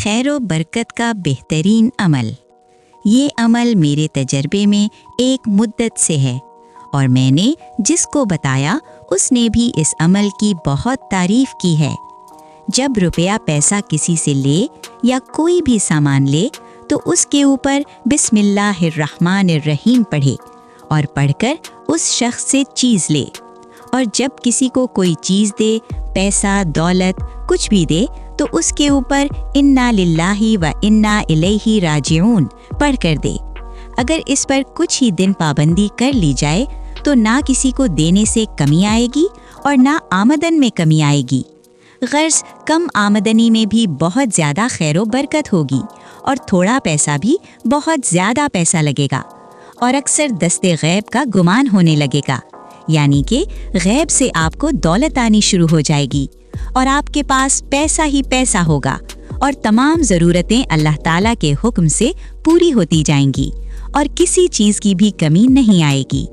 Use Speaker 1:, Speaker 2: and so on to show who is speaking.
Speaker 1: خیر و برکت کا بہترین عمل۔ یہ عمل میرے تجربے میں ایک مدت سے ہے اور میں نے جس کو بتایا اس نے بھی اس عمل کی بہت تعریف کی ہے۔ جب روپیہ پیسہ کسی سے لے یا کوئی بھی سامان لے تو اس کے اوپر بسم اللہ الرحمن الرحیم پڑھے اور پڑھ کر اس شخص سے چیز لے، اور جب کسی کو کوئی چیز دے، پیسہ، دولت، کچھ بھی دے تو اس کے اوپر انا للہ و انا الیہ راجعون پڑھ کر دے۔ اگر اس پر کچھ ہی دن پابندی کر لی جائے تو نہ کسی کو دینے سے کمی آئے گی اور نہ آمدن میں کمی آئے گی۔ غرض کم آمدنی میں بھی بہت زیادہ خیر و برکت ہوگی اور تھوڑا پیسہ بھی بہت زیادہ پیسہ لگے گا، اور اکثر دست غیب کا گمان ہونے لگے گا، یعنی کہ غیب سے آپ کو دولت آنی شروع ہو جائے گی اور آپ کے پاس پیسہ ہی پیسہ ہوگا اور تمام ضرورتیں اللہ تعالیٰ کے حکم سے پوری ہوتی جائیں گی اور کسی چیز کی بھی کمی نہیں آئے گی۔